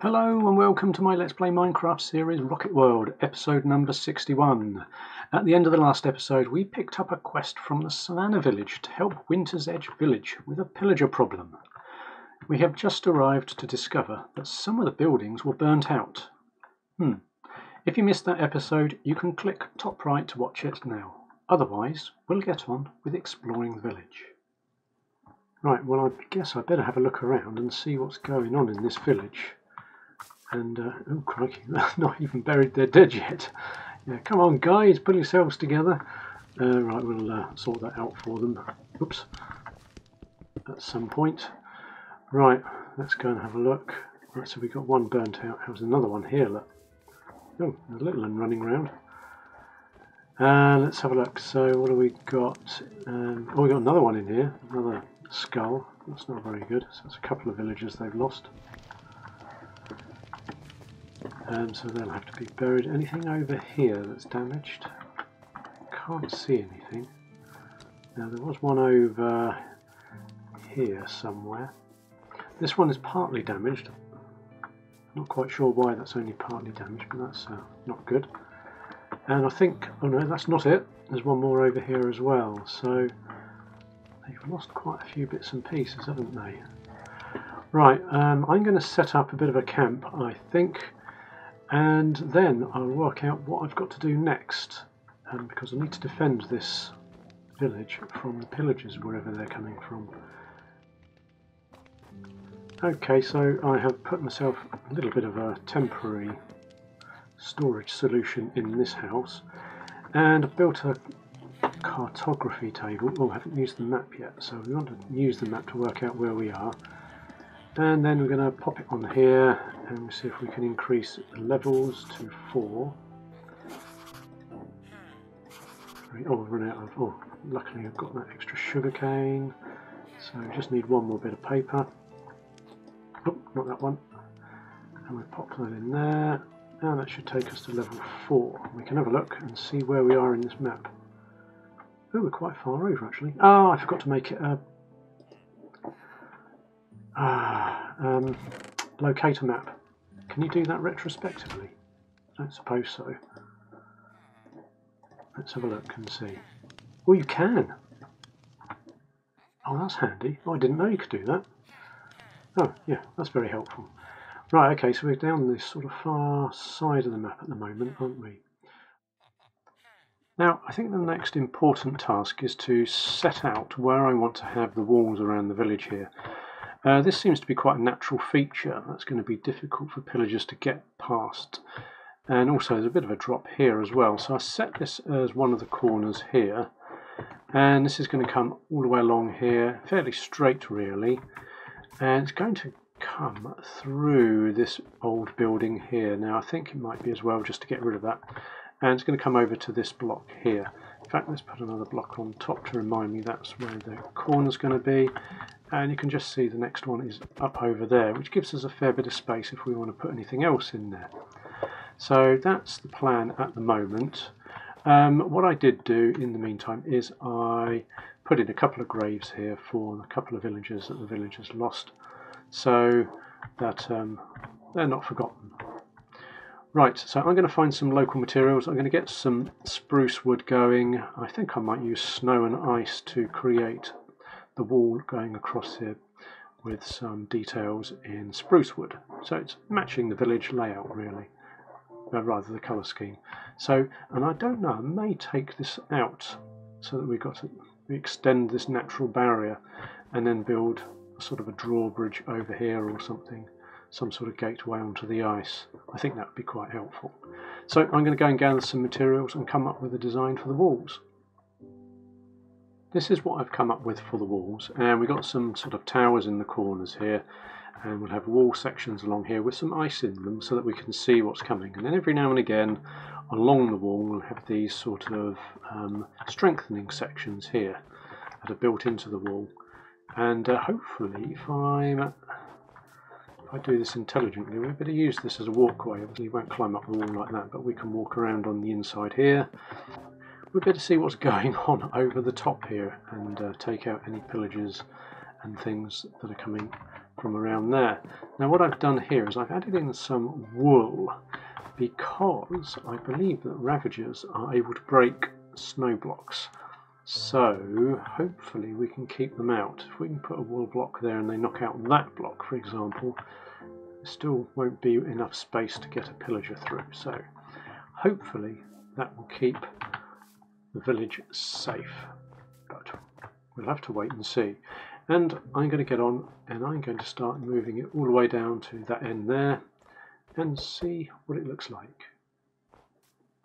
Hello and welcome to my Let's Play Minecraft series Rocket World, episode number 61. At the end of the last episode we picked up a quest from the Savannah village to help Winter's Edge village with a pillager problem. We have just arrived to discover that some of the buildings were burnt out. If you missed that episode you can click top right to watch it now. Otherwise we'll get on with exploring the village. Right, well I guess I better have a look around and see what's going on in this village. And, oh crikey, not even buried their dead yet. Yeah, come on guys, pull yourselves together. Right, we'll sort that out for them. Oops. At some point. Right, let's go and have a look. Right, so we've got one burnt out. How's another one here? Look. Oh, a little one running around. Let's have a look. So what do we got? Oh, we got another one in here. Another skull. That's not very good. So that's a couple of villagers they've lost. So they'll have to be buried. Anything over here that's damaged? Can't see anything. Now there was one over here somewhere. This one is partly damaged. Not quite sure why that's only partly damaged, but that's not good. And I think, oh no, that's not it. There's one more over here as well. So they've lost quite a few bits and pieces, haven't they? Right, I'm going to set up a bit of a camp, I think. And then I'll work out what I've got to do next, because I need to defend this village from the pillagers wherever they're coming from. Okay, so I have put myself a little bit of a temporary storage solution in this house, and I've built a cartography table. Oh, I haven't used the map yet, so we want to use the map to work out where we are. And then we're going to pop it on here and we'll see if we can increase the levels to 4. Oh, I've run out of, oh, luckily I've got that extra sugar cane. So we just need one more bit of paper. Oh, not that one. And we'll pop that in there. And that should take us to level 4. We can have a look and see where we are in this map. Oh, we're quite far over actually. Oh, I forgot to make it a locator map. Can you do that retrospectively? I don't suppose so. Let's have a look and see. Oh, you can! Oh, that's handy. Oh, I didn't know you could do that. Oh, yeah, that's very helpful. Right, okay, so we're down this sort of far side of the map at the moment, aren't we? Now, I think the next important task is to set out where I want to have the walls around the village here. This seems to be quite a natural feature that's going to be difficult for pillagers to get past, and also there's a bit of a drop here as well, so I set this as one of the corners here, and this is going to come all the way along here, fairly straight really, and it's going to come through this old building here. Now I think it might be as well just to get rid of that, and it's going to come over to this block here. In fact, let's put another block on top to remind me that's where the corner's going to be. And you can just see the next one is up over there, which gives us a fair bit of space if we want to put anything else in there. So that's the plan at the moment. What I did do in the meantime is I put in a couple of graves here for a couple of villagers that the villagers lost, so that they're not forgotten. Right, so I'm going to find some local materials. I'm going to get some spruce wood going. I think I might use snow and ice to create the wall going across here with some details in spruce wood. So it's matching the village layout really, rather the colour scheme. So, and I don't know, I may take this out so that we extend this natural barrier and then build a sort of a drawbridge over here or something, some sort of gateway onto the ice. I think that would be quite helpful. So I'm going to go and gather some materials and come up with a design for the walls. This is what I've come up with for the walls, and we've got some sort of towers in the corners here, and we'll have wall sections along here with some ice in them so that we can see what's coming. And then every now and again along the wall we'll have these sort of strengthening sections here that are built into the wall. And hopefully if I do this intelligently, we'll better use this as a walkway. Obviously you won't climb up the wall like that, but we can walk around on the inside here. We'll better see what's going on over the top here and take out any pillagers and things that are coming from around there. Now what I've done here is I've added in some wool because I believe that ravagers are able to break snow blocks. So hopefully we can keep them out. If we can put a wool block there and they knock out that block, for example, there still won't be enough space to get a pillager through. So hopefully that will keep the village safe. But we'll have to wait and see. And I'm going to get on and I'm going to start moving it all the way down to that end there and see what it looks like.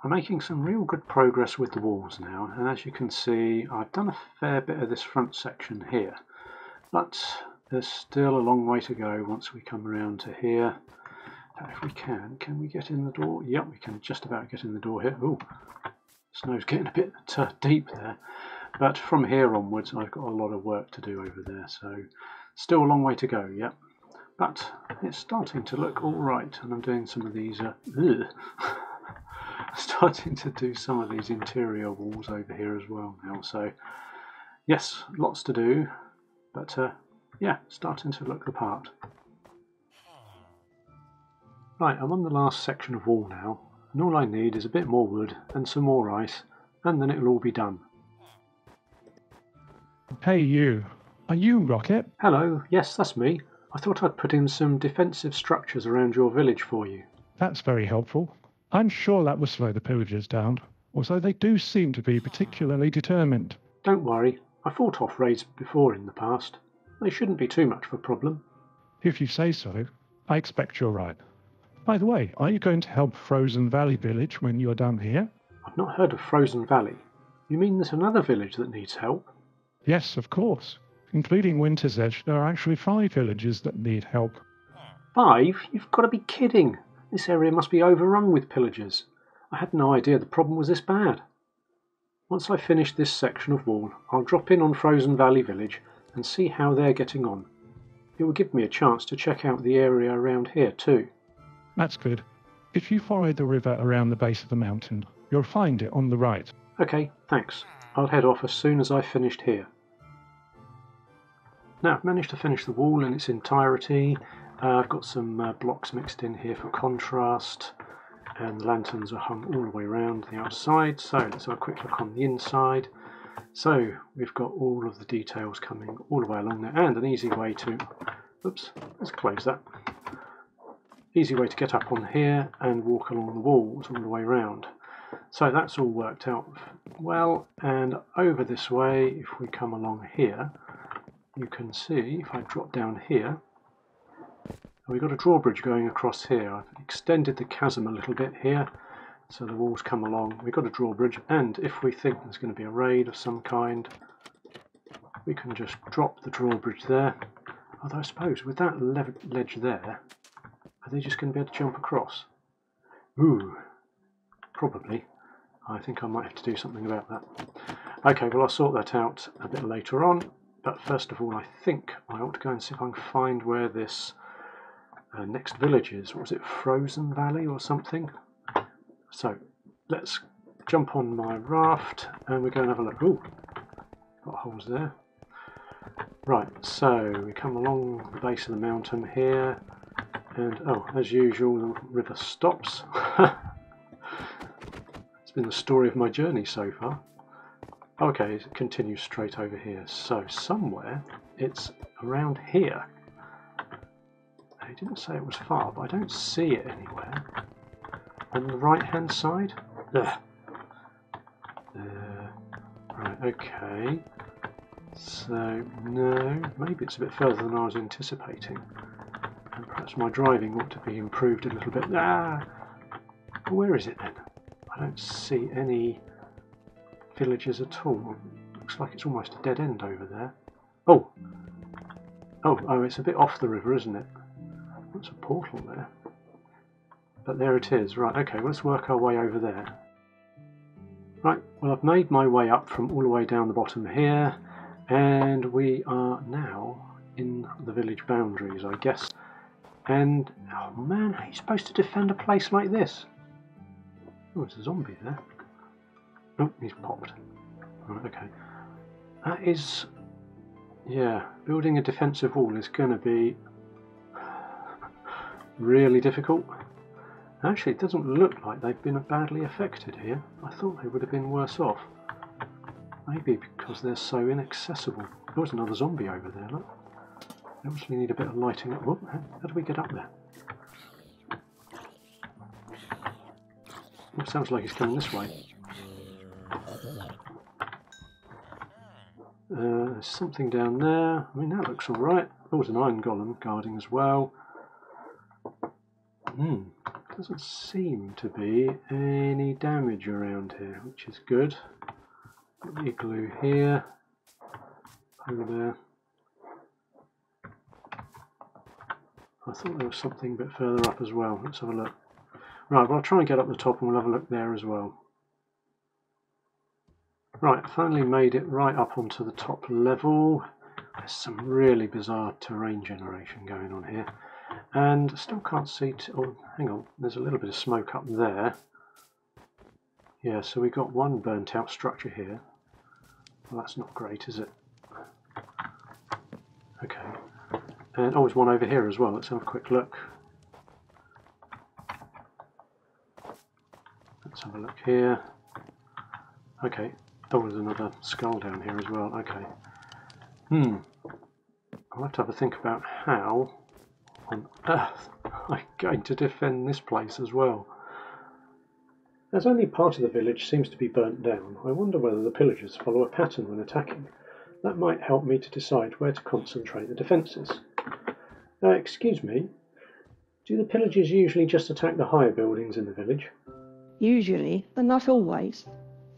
I'm making some real good progress with the walls now, and as you can see I've done a fair bit of this front section here, but there's still a long way to go once we come around to here. If we can we get in the door? Yep, we can just about get in the door here. Oh, snow's getting a bit deep there, but from here onwards I've got a lot of work to do over there, so still a long way to go, yep. But it's starting to look all right, and I'm doing some of these starting to do some of these interior walls over here as well now. So yes, lots to do, but yeah, starting to look the part. Right, I'm on the last section of wall now, and all I need is a bit more wood and some more ice, and then it'll all be done. Hey you, are you Rocket? Hello, yes, that's me. I thought I'd put in some defensive structures around your village for you. That's very helpful. I'm sure that will slow the pillagers down, although they do seem to be particularly determined. Don't worry, I fought off raids before in the past. They shouldn't be too much of a problem. If you say so, I expect you're right. By the way, are you going to help Frozen Valley Village when you're done here? I've not heard of Frozen Valley. You mean there's another village that needs help? Yes, of course. Including Winter's Edge, there are actually 5 villages that need help. 5? You've got to be kidding! This area must be overrun with pillagers. I had no idea the problem was this bad. Once I finish this section of wall, I'll drop in on Frozen Valley Village and see how they're getting on. It will give me a chance to check out the area around here too. That's good. If you follow the river around the base of the mountain, you'll find it on the right. Okay, thanks. I'll head off as soon as I've finished here. Now I've managed to finish the wall in its entirety. I've got some blocks mixed in here for contrast, and the lanterns are hung all the way around the outside. So let's have a quick look on the inside. So we've got all of the details coming all the way along there, and an easy way to, oops, let's close that. Easy way to get up on here and walk along the walls all the way around. So that's all worked out well, and over this way, if we come along here, you can see, if I drop down here, we've got a drawbridge going across here. I've extended the chasm a little bit here, so the walls come along. We've got a drawbridge, and if we think there's going to be a raid of some kind, we can just drop the drawbridge there. Although I suppose with that ledge there, are they just going to be able to jump across? Ooh, probably. I think I might have to do something about that. Okay, well I'll sort that out a bit later on, but first of all I think I ought to go and see if I can find where this next village is. What was it, Frozen Valley or something? So let's jump on my raft and we go and have a look. Ooh, got holes there. Right, so we come along the base of the mountain here, and oh, as usual the river stops. It's been the story of my journey so far. Okay, it continues straight over here, so somewhere it's around here. He didn't say it was far, but I don't see it anywhere. On the right hand side? There. Right, okay. So, no, maybe it's a bit further than I was anticipating. And perhaps my driving ought to be improved a little bit. Ah! Where is it then? I don't see any villages at all. Looks like it's almost a dead end over there. Oh! Oh, it's a bit off the river, isn't it? There's a portal there. But there it is. Right, okay, let's work our way over there. Right, well I've made my way up from all the way down the bottom here, and we are now in the village boundaries, I guess. And, oh man, how are you supposed to defend a place like this? Oh, there's a zombie there. Oh, he's popped. Right, okay. That is, yeah, building a defensive wall is going to be really difficult. Actually, it doesn't look like they've been badly affected here. I thought they would have been worse off. Maybe because they're so inaccessible. There was another zombie over there, look. They obviously need a bit of lighting up. Whoop, how do we get up there? Oh, sounds like he's coming this way. There's something down there. I mean, that looks alright. There was an iron golem guarding as well. Doesn't seem to be any damage around here, which is good. Got the igloo here. Over there. I thought there was something a bit further up as well. Let's have a look. Right, well, I'll try and get up the top and we'll have a look there as well. Right, finally made it right up onto the top level. There's some really bizarre terrain generation going on here. And still can't see... oh, hang on, there's a little bit of smoke up there. Yeah, so we've got one burnt out structure here. Well, that's not great, is it? Okay. And oh, there's one over here as well. Let's have a quick look. Let's have a look here. Okay. Oh, there's another skull down here as well. Okay. I'll have to have a think about how on earth I'm going to defend this place as well. As only part of the village seems to be burnt down, I wonder whether the pillagers follow a pattern when attacking. That might help me to decide where to concentrate the defences. Excuse me, do the pillagers usually just attack the higher buildings in the village? Usually, but not always.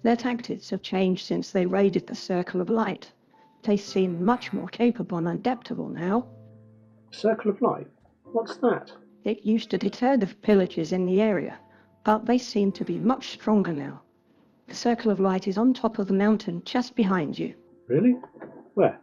Their tactics have changed since they raided the Circle of Light. They seem much more capable and adaptable now. Circle of Light? What's that? It used to deter the pillagers in the area, but they seem to be much stronger now. The Circle of Light is on top of the mountain just behind you. Really? Where?